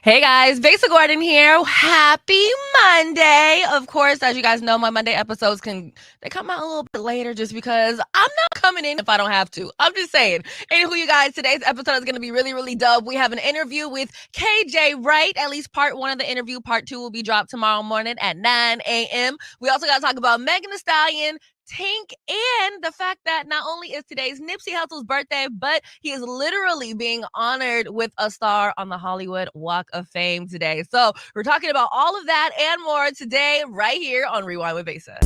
Hey guys, Besa Gordon here. Happy Monday. Of course, as you guys know, my Monday episodes they come out a little bit later just because I'm not coming in if I don't have to. I'm just saying. Anywho, you guys, today's episode is going to be really, really dope. We have an interview with KJ Wright. At least part one of the interview. Part two will be dropped tomorrow morning at 9 a.m. We also got to talk about Megan Thee Stallion, Tink, and the fact that not only is today's Nipsey Hussle's birthday, but he is literally being honored with a star on the Hollywood Walk of Fame today. So we're talking about all of that and more today right here on Rewind with Besa.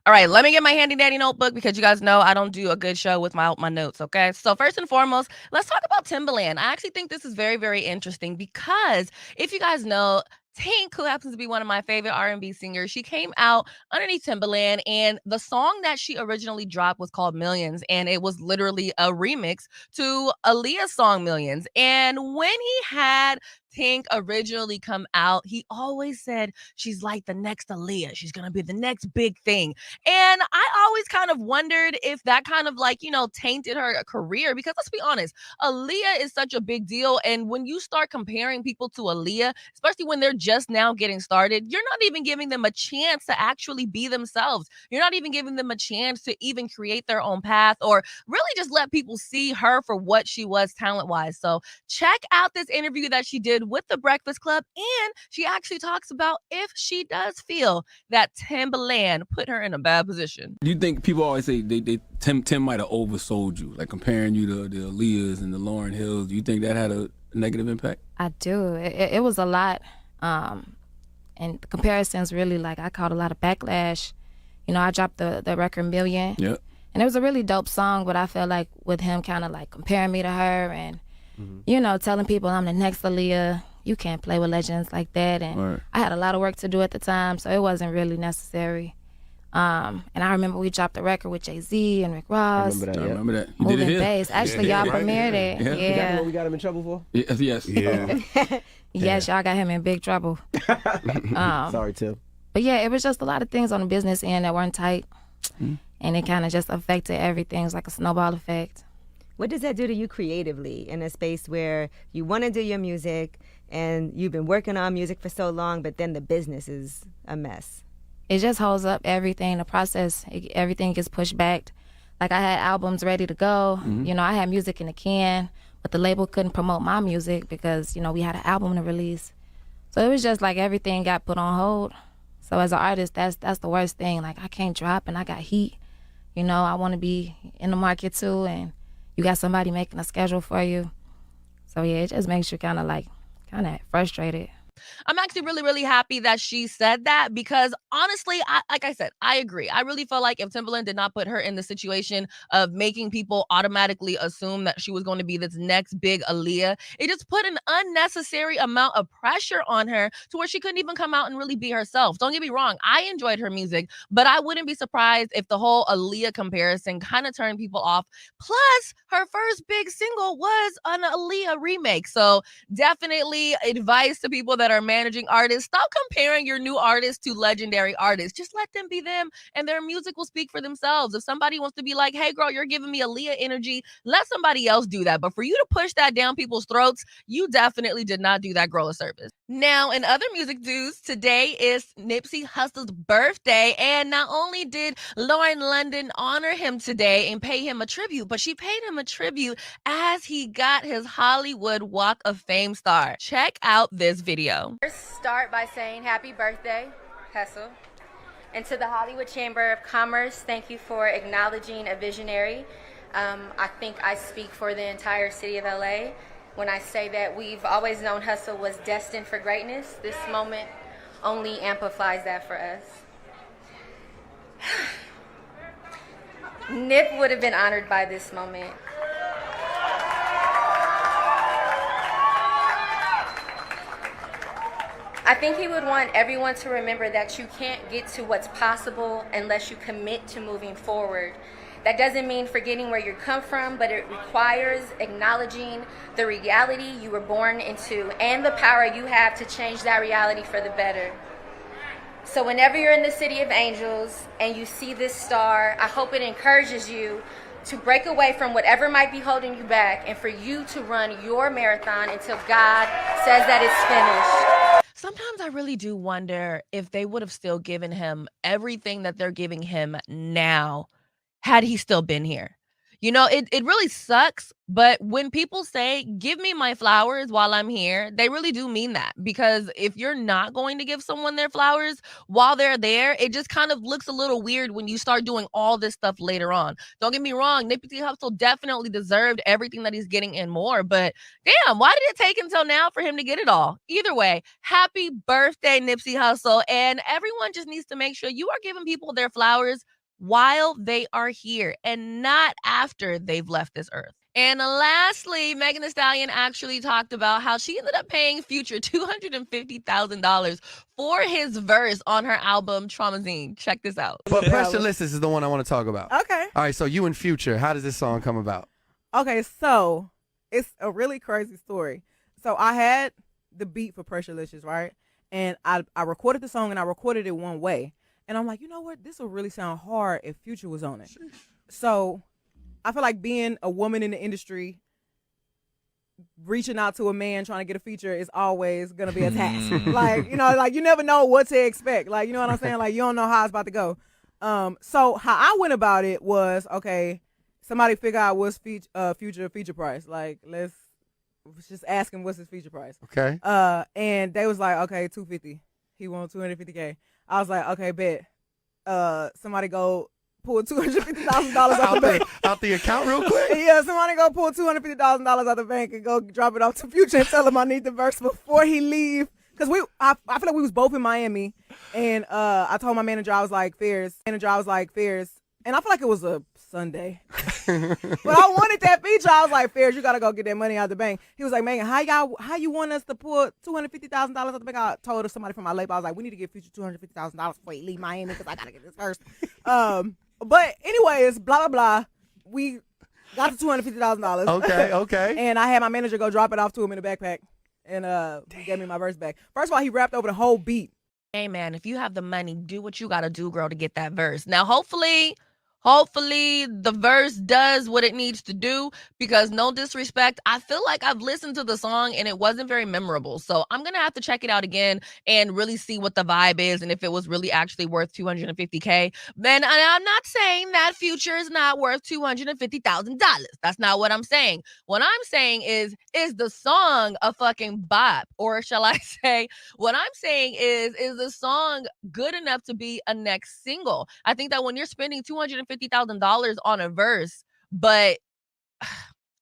All right, let me get my handy dandy notebook because you guys know I don't do a good show with my notes, okay? So first and foremost, let's talk about Timbaland. I actually think this is very, very interesting because if you guys know, Tink, who happens to be one of my favorite R&B singers, she came out underneath Timbaland, and the song that she originally dropped was called Millions, and it was literally a remix to Aaliyah's song Millions. And when he had Tink originally come out, he always said she's like the next Aaliyah. She's gonna be the next big thing. And I always kind of wondered if that kind of tainted her career, because let's be honest, Aaliyah is such a big deal. And when you start comparing people to Aaliyah, especially when they're just now getting started, you're not even giving them a chance to actually be themselves. You're not even giving them a chance to even create their own path or really just let people see her for what she was talent-wise. So check out this interview that she did with The Breakfast Club, and she actually talks about if she does feel that Timbaland put her in a bad position. Do you think people always say Tim might have oversold you, like comparing you to the Aaliyahs and the Lauryn Hills? Do you think that had a negative impact? I do. It was a lot. And the comparisons really, I caught a lot of backlash. You know, I dropped the record Million. Yeah. And it was a really dope song, but I felt like with him kind of comparing me to her and, telling people I'm the next Aaliyah, you can't play with legends like that. And right. I had a lot of work to do at the time, so it wasn't really necessary. And I remember we dropped the record with Jay-Z and Rick Ross. I remember that. You Moving did it here. Bass. Actually, y'all premiered it. Yeah. Is that what we got him in trouble for? Yes. Yeah. Yes, y'all got him in big trouble. Sorry, Tim. But yeah, it was just a lot of things on the business end that weren't tight. And it kind of just affected everything. It was like a snowball effect. What does that do to you creatively in a space where you want to do your music and you've been working on music for so long, but then the business is a mess? It just holds up everything, the process. Everything gets pushed back. Like I had albums ready to go. I had music in the can, but the label couldn't promote my music because, we had an album to release. So it was just like everything got put on hold. So as an artist, that's the worst thing. Like I can't drop and I got heat. I want to be in the market too, and you got somebody making a schedule for you. So yeah, it just makes you kind of frustrated. I'm actually really, really happy that she said that because honestly, like I said, I agree. I really felt like if Timbaland did not put her in the situation of making people automatically assume that she was going to be this next big Aaliyah, it just put an unnecessary amount of pressure on her to where she couldn't even come out and really be herself. Don't get me wrong. I enjoyed her music, but I wouldn't be surprised if the whole Aaliyah comparison kind of turned people off. Plus, her first big single was an Aaliyah remake. So definitely advice to people that are managing artists: stop comparing your new artists to legendary artists. Just let them be them and their music will speak for themselves. If somebody wants to be like, hey girl, you're giving me Aaliyah energy, let somebody else do that. But for you to push that down people's throats, you definitely did not do that girl a service. Now, in other music news, today is Nipsey Hussle's birthday, and not only did Lauren London honor him today and pay him a tribute, but she paid him a tribute as he got his Hollywood Walk of Fame star. Check out this video. First, start by saying happy birthday, Hussle. And to the Hollywood Chamber of Commerce, thank you for acknowledging a visionary. I think I speak for the entire city of LA when I say that we've always known Hussle was destined for greatness. This moment only amplifies that for us. Nip would have been honored by this moment. I think he would want everyone to remember that you can't get to what's possible unless you commit to moving forward. That doesn't mean forgetting where you come from, but it requires acknowledging the reality you were born into and the power you have to change that reality for the better. So whenever you're in the City of Angels and you see this star, I hope it encourages you to break away from whatever might be holding you back and for you to run your marathon until God says that it's finished. Sometimes I really do wonder if they would have still given him everything that they're giving him now had he still been here. You know, it really sucks, but when people say, give me my flowers while I'm here, they really do mean that. Because if you're not going to give someone their flowers while they're there, it just kind of looks a little weird when you start doing all this stuff later on. Don't get me wrong, Nipsey Hussle definitely deserved everything that he's getting and more, but damn, why did it take until now for him to get it all? Either way, happy birthday, Nipsey Hussle, and everyone just needs to make sure you are giving people their flowers while they are here and not after they've left this earth. And lastly, Megan Thee Stallion actually talked about how she ended up paying Future $250,000 for his verse on her album Traumazine. Check this out. But Pressurelicious is the one I want to talk about. Okay. All right, so you and Future, how does this song come about? Okay, so it's a really crazy story. So I had the beat for Pressurelicious, right? And I recorded the song and I recorded it one way. And I'm like, you know what? This will really sound hard if Future was on it. So I feel like being a woman in the industry, reaching out to a man trying to get a feature is always going to be a task. Like, you know, like you never know what to expect. Like, you know what I'm saying? Like, you don't know how it's about to go. So how I went about it was, okay, somebody figure out what's Future feature price. Like, let's just ask him what's his feature price. Okay. And they was like, okay, $250. He wants $250K. I was like, okay, bet. Somebody go pull $250,000 out the bank. Out the account real quick? Yeah, somebody go pull $250,000 out the bank and go drop it off to Future and tell him I need the verse before he leave. Because I feel like we was both in Miami. And I told my manager, I was like, Fairs. And I feel like it was a Sunday. But I wanted that feature. I was like, Fairs, you got to go get that money out the bank. He was like, Megan, how you want us to pull $250,000 out the bank? I told somebody from my label, I was like, we need to get Future $250,000 before you leave Miami because I got to get this first. But anyways, blah, blah, blah. We got the $250,000. Okay. And I had my manager go drop it off to him in the backpack. And he gave me my verse back. First of all, he rapped over the whole beat. Hey, man, if you have the money, do what you got to do, girl, to get that verse. Now, hopefully the verse does what it needs to do, because no disrespect, I feel like I've listened to the song and it wasn't very memorable. So I'm going to have to check it out again and really see what the vibe is and if it was really actually worth $250K. Man, I'm not saying that Future is not worth $250,000. That's not what I'm saying. What I'm saying is the song a fucking bop? Or shall I say, what I'm saying is the song good enough to be a next single? I think that when you're spending $250,000 on a verse, but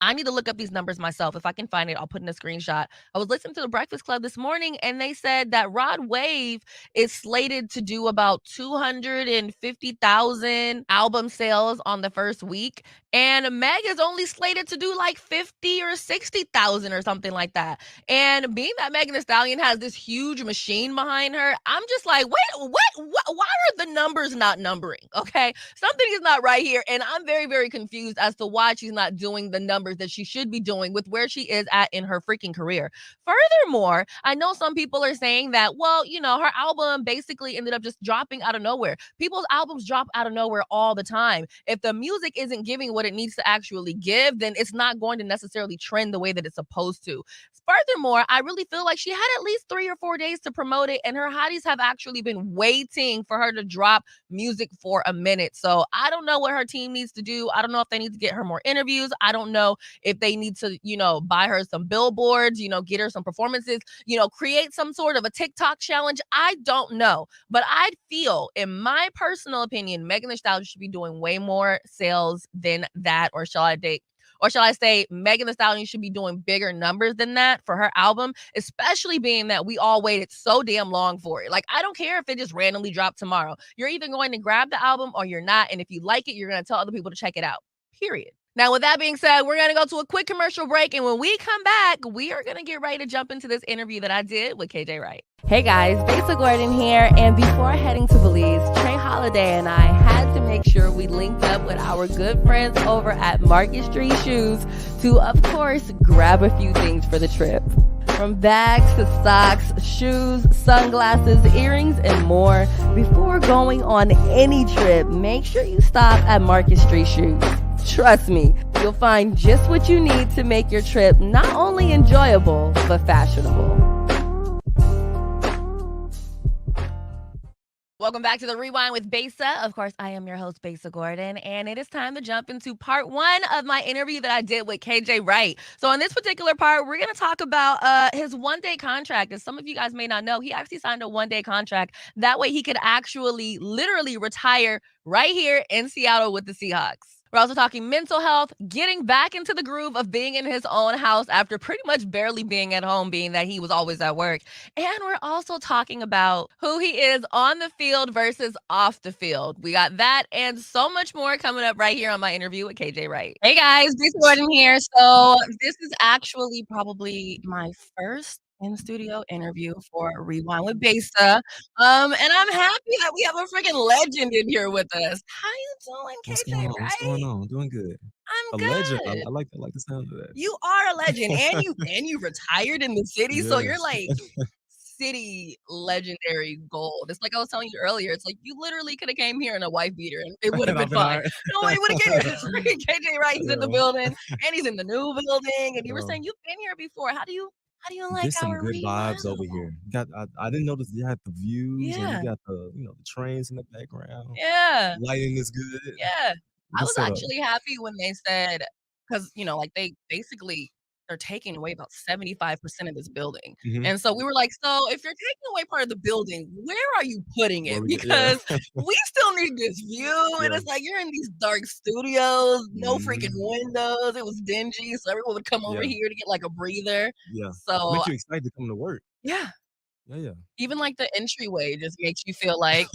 I need to look up these numbers myself. If I can find it, I'll put in a screenshot. I was listening to the Breakfast Club this morning, and they said that Rod Wave is slated to do about 250,000 album sales on the first week, and Meg is only slated to do like 50 or 60,000 or something like that. And being that Megan Thee Stallion has this huge machine behind her, I'm just like, wait, what? Why are the numbers not numbering? Okay, something is not right here, and I'm very, very confused as to why she's not doing the numbers that she should be doing with where she is at in her freaking career. Furthermore, I know some people are saying that, well, you know, her album basically ended up just dropping out of nowhere. People's albums drop out of nowhere all the time. If the music isn't giving what it needs to actually give, then it's not going to necessarily trend the way that it's supposed to. Furthermore, I really feel like she had at least 3 or 4 days to promote it, and her hotties have actually been waiting for her to drop music for a minute. So I don't know what her team needs to do. I don't know if they need to get her more interviews. I don't know if they need to, you know, buy her some billboards, you know, get her some performances, you know, create some sort of a TikTok challenge. I don't know. But I feel, in my personal opinion, Megan Thee Stallion should be doing way more sales than that. Or shall I say Megan Thee Stallion should be doing bigger numbers than that for her album, especially being that we all waited so damn long for it. Like, I don't care if it just randomly dropped tomorrow. You're either going to grab the album or you're not. And if you like it, you're going to tell other people to check it out. Period. Now, with that being said, we're going to go to a quick commercial break. And when we come back, we are going to get ready to jump into this interview that I did with KJ Wright. Hey guys, Besa Gordon here. And before heading to Belize, Trey Holiday and I had to make sure we linked up with our good friends over at Market Street Shoes to, of course, grab a few things for the trip. From bags to socks, shoes, sunglasses, earrings, and more. Before going on any trip, make sure you stop at Market Street Shoes. Trust me, you'll find just what you need to make your trip not only enjoyable, but fashionable. Welcome back to the Rewind with Besa. Of course, I am your host, Besa Gordon, and it is time to jump into part 1 of my interview that I did with KJ Wright. So in this particular part, we're going to talk about his one-day contract. As some of you guys may not know, he actually signed a one-day contract. That way he could actually literally retire right here in Seattle with the Seahawks. We're also talking mental health, getting back into the groove of being in his own house after pretty much barely being at home, being that he was always at work. And we're also talking about who he is on the field versus off the field. We got that and so much more coming up right here on my interview with KJ Wright. Hey guys, Besa Gordon here. So this is actually probably my first in-studio interview for Rewind with Besa. And I'm happy that we have a freaking legend in here with us. How you doing, KJ Wright? What's going on? Doing good. I'm A good. legend. I like the sound of that. You are a legend, and you retired in the city, so you're Yes. like city legendary gold. It's like I was telling you earlier. It's like you literally could have came here in a wife beater, and it would have And been I've fine. alright. No, it would have came. Freaking KJ Wright, he's in the Yeah. building, and he's in the new building. And you were Yeah. saying you've been here before. How do you like There's some our good vibes over Rewind? here. I didn't notice you had the views and Yeah, you got the trains in the background. yeah. Lighting is good. Yeah. I Good was setup. actually happy when they said, because, like they basically they're taking away about 75% of this building. Mhm. And so we were like, so if you're taking away part of the building, where are you putting it? Where we yeah. Because we still need this view. And Yeah. it's like you're in these dark studios, no Mhm. freaking windows. It was dingy. So everyone would come over Yeah. here to get like a breather. Yeah. So Makes you excited to come to work. yeah, Yeah. even like the entryway just makes you feel like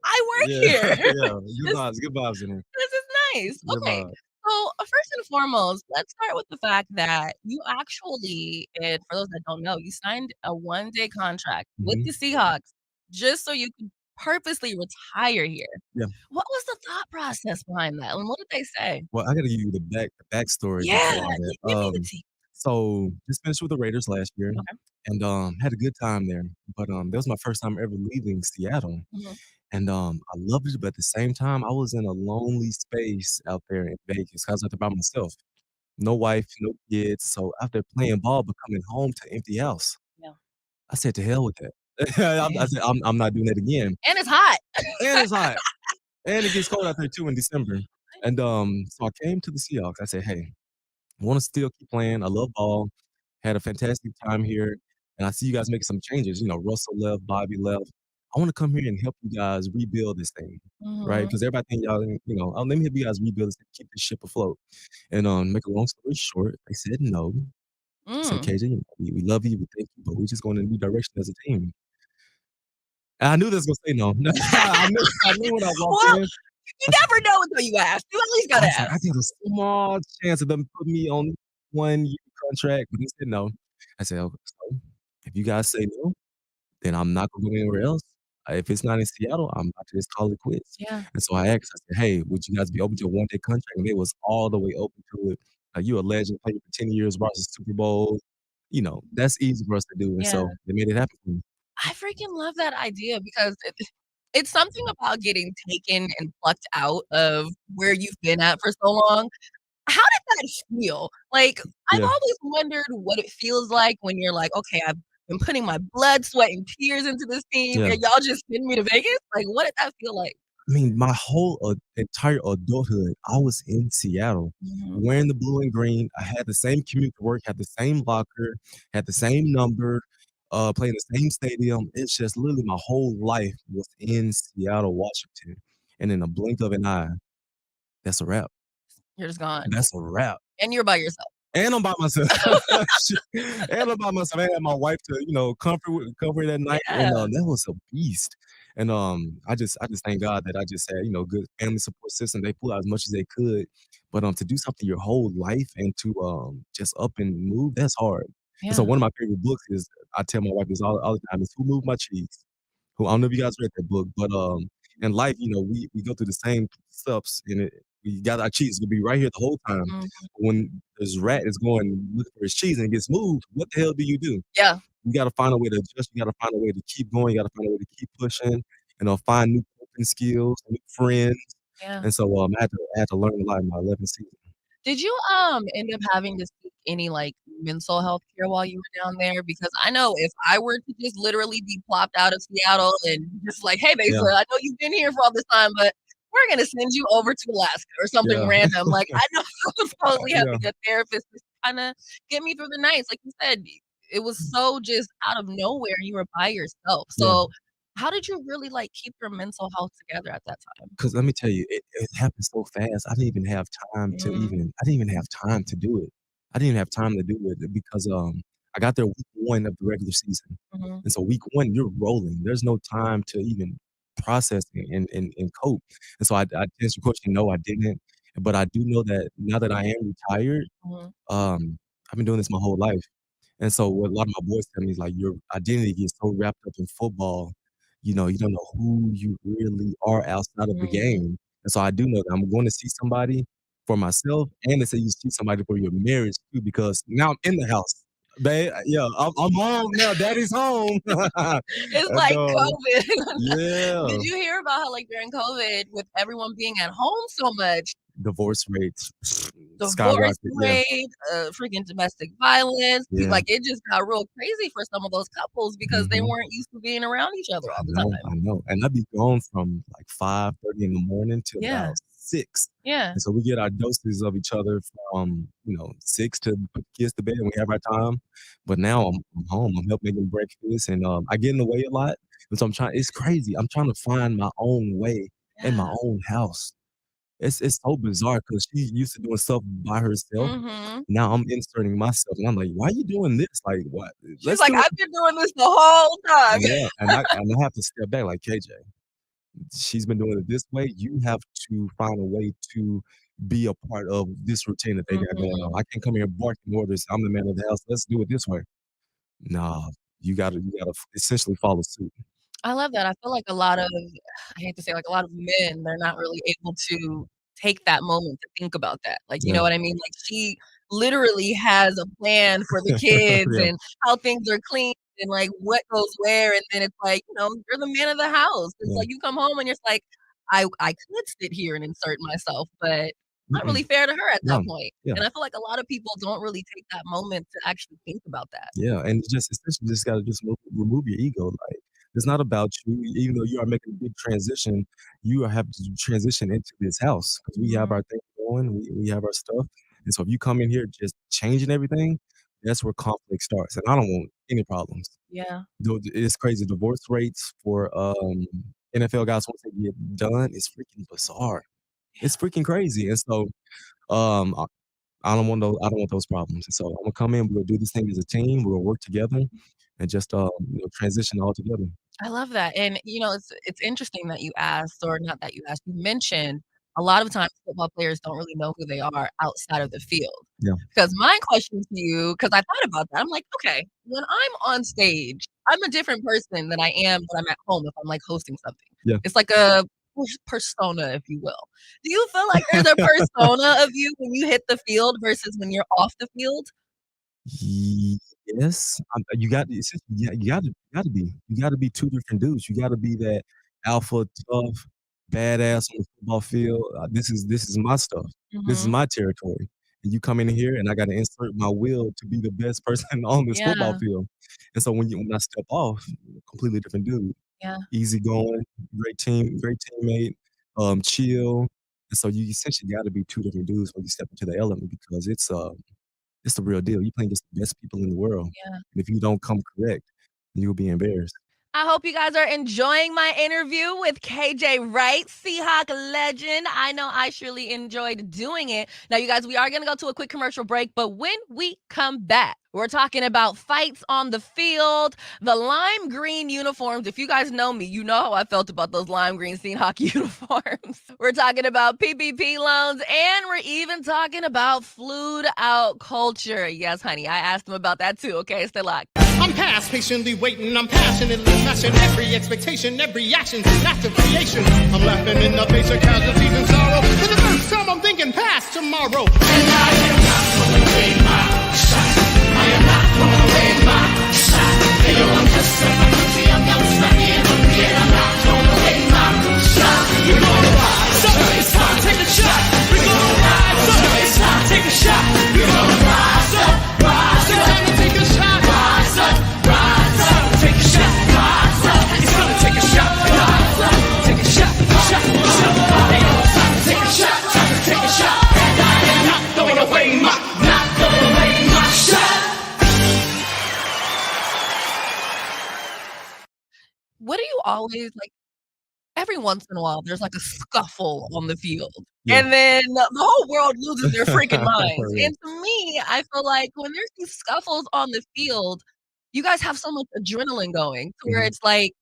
I work Yeah. here. Yeah. This Good vibes in here. This is nice. Good Okay. vibes. So, first and foremost, let's start with the fact that you actually, and for those that don't know, you signed a one-day contract with Mhm. the Seahawks just so you could purposely retire here. Yeah. What was the thought process behind that? And what did they say? Well, I gotta give you the backstory Yeah, before all that. give me the tea. So just finished with the Raiders last year Okay. and had a good time there. But that was my first time ever leaving Seattle. Mhm. And I loved it, but at the same time, I was in a lonely space out there in Vegas. I was out there by myself. No wife, no kids. So after playing ball but coming home to empty house, Yeah. I said to hell with that. I said I'm not doing that again. And it's hot. And it's hot. And it gets cold out there too in December. And so I came to the Seahawks. I said, hey, I want to still keep playing. I love ball. Had a fantastic time here. And I see you guys making some changes. Russell left, Bobby left. I want to come here and help you guys rebuild this thing, right? Mhm. Because everybody think y'all, let me help you guys rebuild this, keep this ship afloat. And make a long story short, they said no. They said, Mm. KJ, we love you, we thank you, but we're just going in a new direction as a team. And I knew they was gonna say no. I knew when I walked Well, in. you never know until you ask. You at least I gotta was like, I ask. got a small chance of them putting me on 1-year contract, but they said no. I said, okay, so if you guys say no, then I'm not gonna go anywhere else. If it's not in Seattle, I'm about to just call it quits. Yeah. And so I asked, I said, hey, would you guys be open to a one-day contract? And they was all the way open to it. You a legend, played for 10 years, brought us to Super Bowl. That's easy for us to do. And Yeah. so they made it happen for me. I freaking love that idea because it's something about getting taken and plucked out of where you've been at for so long. How did that feel? Like, I've Yeah. always wondered what it feels like when you're like, okay, I've been putting my blood, sweat, and tears into this team, Yeah. and y'all just send me to Vegas. Like, what did that feel like? I mean, my whole entire adulthood, I was in Seattle Mhm. wearing the blue and green. I had the same commute to work, had the same locker, had the same number, playing the same stadium. It's just literally my whole life was in Seattle, Washington. And in a blink of an eye, that's a wrap. You're just gone, That's a wrap. and you're by yourself. And I'm by myself. And I'm by myself. I had my wife to, comfort that night. Yeah. And that was a beast. And I just thank God that I just had, good family support system. They pulled out as much as they could. But to do something your whole life and to just up and move, that's hard. And so Yeah. one of my favorite books is, I tell my wife this all the time, is Who Moved My Cheese? Who, I don't know if you guys read that book, but in life, we go through the same steps, and we got our cheese to be right here the whole time. Mhm. When this rat is going looking for his cheese and it gets moved, what the hell do you do? Yeah. You got to find a way to adjust. You got to find a way to keep going. You got to find a way to keep pushing. Find new coping skills, new friends. Yeah. And so I had to learn a lot in my 11th season. Did you end up having to seek any like mental health care while you were down there? Because I know if I were to just literally be plopped out of Seattle and just like, hey, Besa, Yeah. I know you've been here for all this time, but we're gonna send you over to Alaska or something Yeah. random. Like I know I was probably having Yeah. a therapist to kind of get me through the nights. Like you said, it was so just out of nowhere. You were by yourself. Yeah. So how did you really like keep your mental health together at that time? Because let me tell you, it happened so fast. I didn't even have time to Mhm. I didn't even have time to do it. I didn't even have time to do it because I got there week 1 of the regular season. Mhm. And so week 1, you're rolling. There's no time to even process and cope. And so to answer your question, no, I didn't. But I do know that now that I am retired, Mhm. I've been doing this my whole life. And so what a lot of my boys tell me is like your identity gets so wrapped up in football, you don't know who you really are outside of the Mhm. game. And so I do know that I'm going to see somebody for myself, and they say you see somebody for your marriage too, because now I'm in the house. Babe, yeah, I'm home now. Daddy's home. It's And, like COVID. yeah, Did you hear about how, like, during COVID, with everyone being at home so much, divorce rates divorce skyrocket. Yeah, rate, freaking domestic violence, yeah. like, it just got real crazy for some of those couples because they Mhm. weren't used to being around each other all the I time. know, and I'd be gone from like 5:30 in the morning till Yeah, about 6, yeah. and so we get our doses of each other from, 6 to put the kids to bed, and we have our time, but now I'm home, I'm helping making breakfast, and, I get in the way a lot, and so it's crazy, I'm trying to find my own way in my Yeah. own house. It's so bizarre because she used to doing stuff by herself. Mhm. Now I'm inserting myself, and I'm like, "Why are you doing this? Like, what? She's Let's like, do it." "I've been doing this the whole time." Yeah, and I have to step back like, "KJ, she's been doing it this way. You have to find a way to be a part of this routine that they got going on. Mhm. I can't come here barking orders. I'm the man of the house. Let's do it this way." Nah, you gotta essentially follow suit. I love that. I feel like a lot of I hate to say, like, a lot of men, they're not really able to take that moment to think about that. Like, you Yeah. know what I mean? Like, she literally has a plan for the kids Yeah. and how things are clean and, like, what goes where, and then it's like, you're the man of the house. It's Yeah. like you come home and you're like, I could sit here and insert myself, but not really Mm-mm. fair to her at No. that point. Yeah. And I feel like a lot of people don't really take that moment to actually think about that. Yeah, and it's essentially just gotta just remove your ego, like, it's not about you, even though you are making a big transition, you are having to transition into this house because we have Mhm. our thing going, we have our stuff, and so if you come in here just changing everything, that's where conflict starts, and I don't want any problems. Yeah. Though it's crazy, divorce rates for, NFL guys once they get done is freaking bizarre. Yeah. It's freaking crazy, and so, um, I don't want those problems. And so I'm gonna come in, we'll do this thing as a team, we'll work together and just transition all together. I love that, and, it's interesting that you asked, or not that you asked, you mentioned a lot of times football players don't really know who they are outside of the field. Yeah. Because my question to you, because I thought about that, I'm like, "Okay, when I'm on stage, I'm a different person than I am when I'm at home if I'm, like, hosting something." Yeah. It's like a persona, if you will. Do you feel like there's a persona of you when you hit the field versus when you're off the field? Yes, you got it's just you gotta be 2 different dudes. You gotta be that alpha, tough, badass on the football field. This is my stuff. This is Mhm. my territory. And you come in here and I gotta insert my will to be the best person on this football Yeah, field. And so when I step off, completely different dude. yeah. Easygoing, great teammate, chill. And so you essentially gotta be 2 different dudes when you step into the element because it's the real deal. You're playing against the best people in the world. Yeah. And if you don't come correct, you'll be embarrassed. I hope you guys are enjoying my interview with KJ Wright, Seahawk legend. I know I surely enjoyed doing it. Now, you guys, we are going to go to a quick commercial break, but when we come back, we're talking about fights on the field, the lime green uniforms. If you guys know me, you know how I felt about those lime green Seahawk uniforms. We're talking about PPP loans, and we're even talking about flued out culture. Yes, honey, I asked him about that too. Okay, stay locked. I'm past patiently waiting, I'm passionately matching every expectation, every action's an act of creation. I'm laughing in the face of casualties and sorrow. For the first time I'm thinking past tomorrow. And I am not throwing away my shot. I am not throwing away my shot. Hey yo, I'm just a country, I'm not stucky and I'm here. I'm not throwing away my shot. We're gonna rise up, it's time, take a shot. We're gonna rise up, it's time, take a shot. We're gonna rise up, rise up. It's time to take a shot. Rise up, rise up, take a shot. Rise up, it's time to take a shot. Rise up, take a shot, shot, shot. Hey, it's time to take a shot, time to take a shot. And I am not throwing away my shot. What do you always like? Every once in a while, there's like a scuffle on the field. Yeah. And then the whole world loses their freaking minds. For real. And to me, I feel like when there's these scuffles on the field, you guys have so much adrenaline going to where Mhm. it's like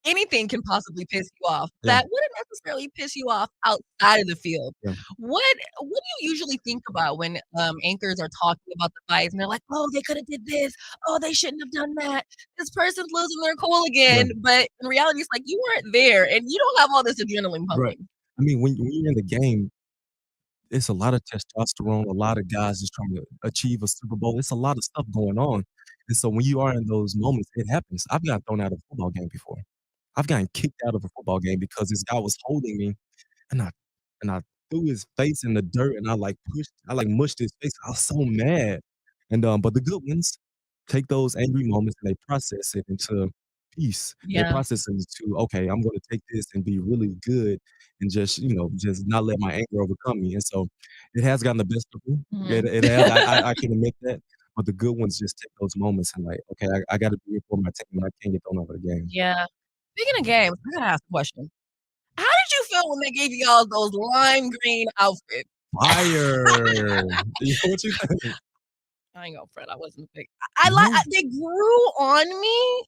anything can possibly piss you off Yeah. that wouldn't necessarily piss you off outside of the field. Yeah. What do you usually think about when anchors are talking about the fights and they're like, oh, they could have did this. Oh, they shouldn't have done that. This person's losing their cool again. But in reality, it's like you weren't there and you don't have all this adrenaline pumping. Right. I mean, when you're in the game, it's a lot of testosterone, a lot of guys just trying to achieve a Super Bowl. It's a lot of stuff going on. And so when you are in those moments, it happens. I've gotten thrown out of a football game before. I've gotten kicked out of a football game because this guy was holding me and I threw his face in the dirt and I mushed his face. I was so mad. And but the good ones take those angry moments and they process it into peace. They Yeah. process it into, okay, I'm gonna take this and be really good and just, just not let my anger overcome me. And so it has gotten the best of me. It has. I can admit that. But the good ones just take those moments and like, okay, I gotta be here for my team. I can't get thrown out of the game. Yeah. Speaking of games, I gotta ask a question. How did you feel when they gave y'all those lime green outfits? Fire. What you think? I ain't gonna fret. I wasn't a big. They grew on me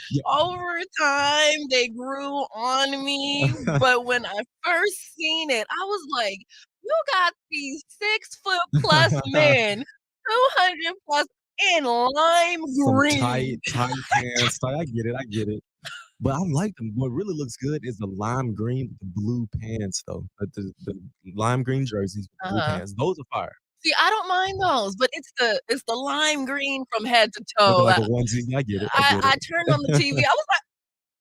Yeah. over time. They grew on me, but when I first seen it, I was like, "You got these 6 foot plus men, 200 plus in lime Some green." tight pants. I get it. But I like them. What really looks good is the lime green with the blue pants, though. The lime green jerseys with the blue pants. Those are fire. See, I don't mind those, but it's the lime green from head to Looking toe. like a onesie. I get it. I turned on the TV. I was like,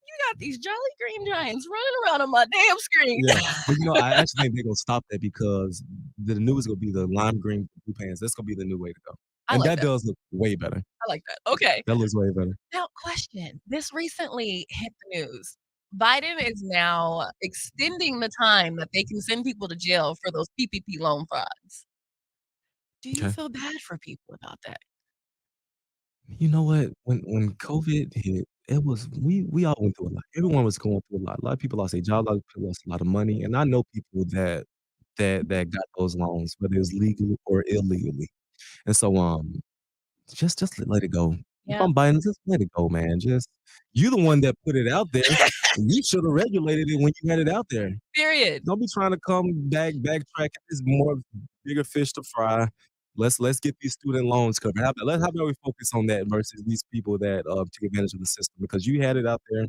"You got these jolly green giants running around on my damn screen." Yeah, but I actually think they're gonna stop that because the new is gonna be the lime green with blue pants. That's gonna be the new way to go, I and like that that. does look way better. I like that. Okay. That looks way better. Now, question. This recently hit the news. Biden is now extending the time that they can send people to jail for those PPP loan frauds. Do you Okay. feel bad for people about that? You know what? When COVID hit, it was we all went through a lot. Everyone was going through a lot. A lot of people lost their job. A lot of people lost a lot of money, and I know people that got those loans, whether it was legally or illegally. And so, just let it go. If Yeah. I'm Biden, just let it go, man. You the one that put it out there. You should have regulated it when you had it out there. Period. Don't be trying to come backtrack. There's more bigger fish to fry. Let's get these student loans covered. How about we focus on that versus these people that took advantage of the system? Because you had it out there.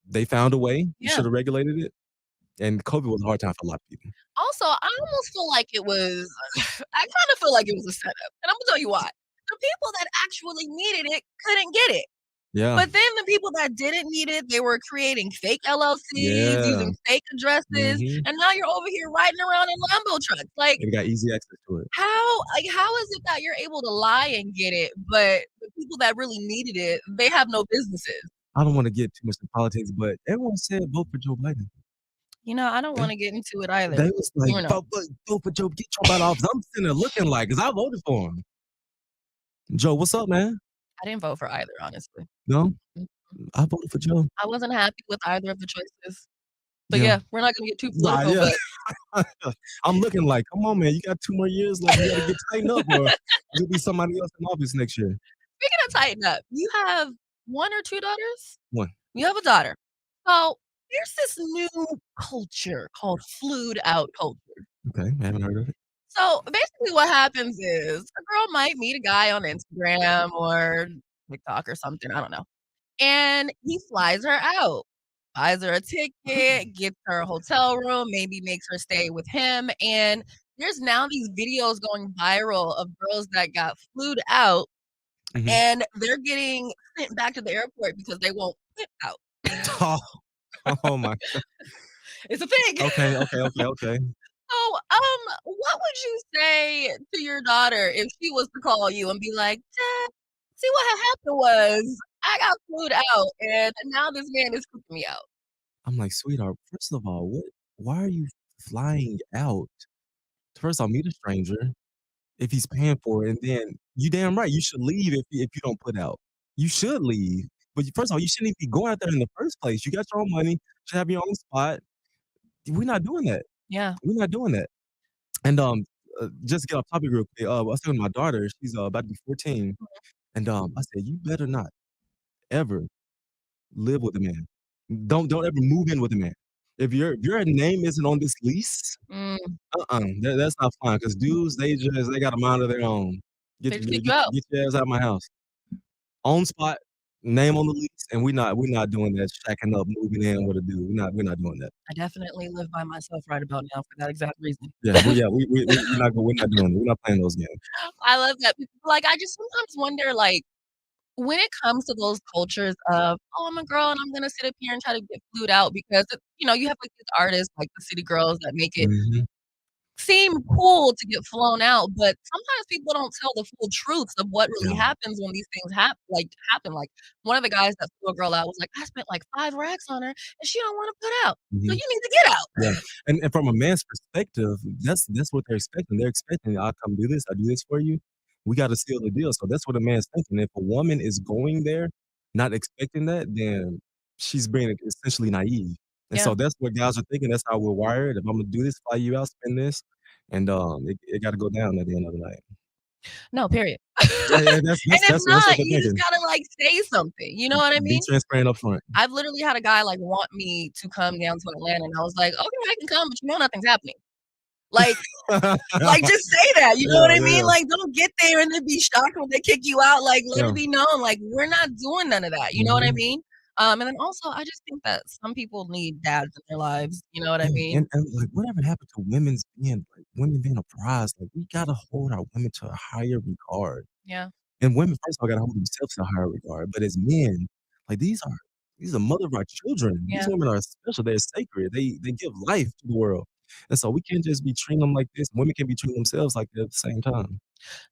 They found a way. You Yeah. should have regulated it. And COVID was a hard time for a lot of people. Also, I almost feel like it was I kind of feel like it was a setup. And I'm gonna tell you why. The people that actually needed it couldn't get it. Yeah. But then the people that didn't need it, they were creating fake LLCs, Yeah. using fake addresses, Mhm. and now you're over here riding around in Lambo trucks. Like, They got easy access to it. how is it that you're able to lie and get it, but the people that really needed it, they have no businesses? I don't want to get too much into politics, but everyone said vote for Joe Biden. I don't want to get into it either. They was like, You know. vote for Joe, get Joe Biden off. I'm sitting there looking like, because I voted for him. Joe, what's up, man? I didn't vote for either, honestly. No, Mm. I voted for Joe. I wasn't happy with either of the choices. But Yeah. yeah, we're not gonna get too Nah, political, yeah. but I'm looking like, come on, man, you got 2 more years left. You got to get tightened up, or there'll be somebody else in office next year. speaking of tighten up, you have 1 or 2 daughters? 1. You have a daughter. So there's this new culture called flued out culture. Okay, I haven't heard of it. So basically, what happens is a girl might meet a guy on Instagram or TikTok or something. I don't know. And he flies her out, buys her a ticket, gets her a hotel room, maybe makes her stay with him. And there's now these videos going viral of girls that got flued out Mhm. and they're getting sent back to the airport because they won't flip out. Oh my. It's a thing. Okay. So, what would you say to your daughter if she was to call you and be like, "Dad, see what had happened was I got flued out and now this man is kicking me out." I'm like, sweetheart, first of all, why are you flying out? First, I'll meet a stranger if he's paying for it, and then you damn right, you should leave if you don't put out. You should leave. But first of all, you shouldn't even be going out there in the first place. You got your own money, you should have your own spot. We're not doing that. Yeah. We're not doing that. And just to get off topic real quick, I was talking to my daughter. She's about to be 14, and I said, you better not ever live with a man. Don't ever move in with a man. If your name isn't on this lease, Mm, that's not fine. Because dudes, they got a mind of their own. they just kick you out. Get your ass out of my house. Own spot, name on the lease, and we're not doing that. Shacking up, moving in with a dude. We're not doing that. I definitely live by myself right about now for that exact reason. Yeah, we're not doing it. We're not playing those games. I love that. Like, I just sometimes wonder, like, when it comes to those cultures of, "Oh, I'm a girl and I'm gonna sit up here and try to get flued out," because, you have, like, these artists, like the city girls that make it Mhm. seem cool to get flown out, but sometimes people don't tell the full truths of what really Yeah. happens when these things happen. Like, one of the guys that flew a girl out was like, "I spent, like, 5 racks on her, and she don't wanna put out, so Mhm. you need to get out." Yeah, and from a man's perspective, that's what they're expecting. They're expecting, "I'll come do this. I do this for you. We gotta seal the deal." So that's what a man's thinking. If a woman is going there not expecting that, then she's being essentially naive. And Yeah. so that's what guys are thinking. That's how we're wired. If Imma do this, fly you out, spend this, and it gotta go down at the end of the night. No, period. Yeah, that's And if that's what not, they're you just thinking. gotta, like, say something, you know what I Be mean? transparent up front. I've literally had a guy, like, want me to come down to Atlanta, and I was like, "Okay, I can come, but nothing's happening." Like, just say that, you know what I mean? Yeah. Like, don't get there and then be shocked when they kick you out, like, let Yeah. it be known, like, we're not doing none of that, you know what I Mhm. mean? And then also, I just think that some people need dads in their lives, you know what I Yeah, mean? and like whatever happened to women being a prize? Like we gotta hold our women to a higher regard. Yeah. And women, first of all, gotta hold themselves to a higher regard. But as men, like these are mother of our children. Yeah. These women are special. They're sacred. They give life to the world. And so we can't just be treating them like this. Women can be treating themselves like that at the same time.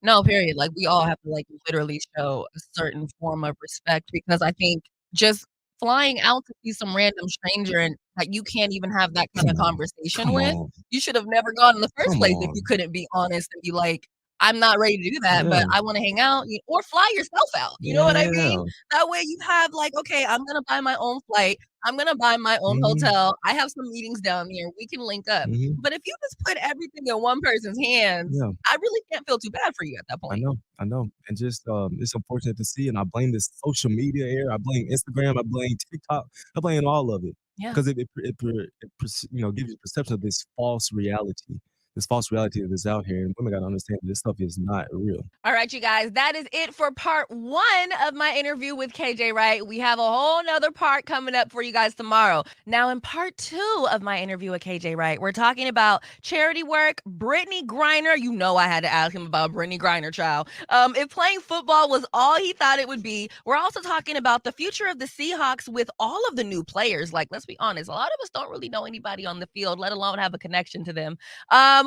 No, period. Like, we all have to, like, literally show a certain form of respect because I think just flying out to see some random stranger and that you can't even have that kind of Come on. conversation Come with, on. you should have never gone in the first Come place if you on. couldn't be honest and be like, "I'm not ready to do that, but Yeah. I wanna hang out," or fly yourself out, you know what I mean? Yeah. That way you have, like, "Okay, I'm gonna buy my own flight, I'm gonna buy my own Mhm. hotel, I have some meetings down there, we can link up." Mhm. But if you just put everything in one person's hands, Yeah. I really can't feel too bad for you at that point. I know, and just it's unfortunate to see, and I blame this social media era. I blame Instagram. I blame TikTok. I blame all of it Yeah. because gives you a perception of this false reality that's out here, and women got to understand this stuff is not real. All right, you guys, that is it for part 1 of my interview with KJ Wright. We have a whole nother part coming up for you guys tomorrow. Now, in part 2 of my interview with KJ Wright, we're talking about charity work, Brittany Griner. You know I had to ask him about Brittany Griner, child. If playing football was all he thought it would be. We're also talking about the future of the Seahawks with all of the new players. Like, let's be honest, a lot of us don't really know anybody on the field, let alone have a connection to them.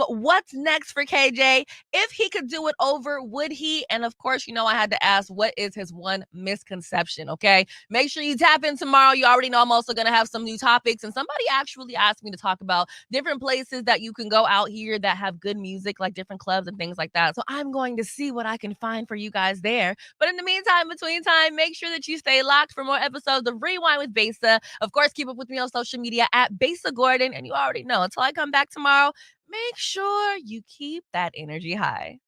What's next for KJ? If he could do it over, would he? And of course, I had to ask, what is his one misconception? Okay. Make sure you tap in tomorrow. You already know I'm also going to have some new topics. And somebody actually asked me to talk about different places that you can go out here that have good music, like different clubs and things like that. So I'm going to see what I can find for you guys there. But in the meantime, between time, make sure that you stay locked for more episodes of Rewind with Besa. Of course, keep up with me on social media at Besa Gordon. And you already know, until I come back tomorrow, make sure you keep that energy high.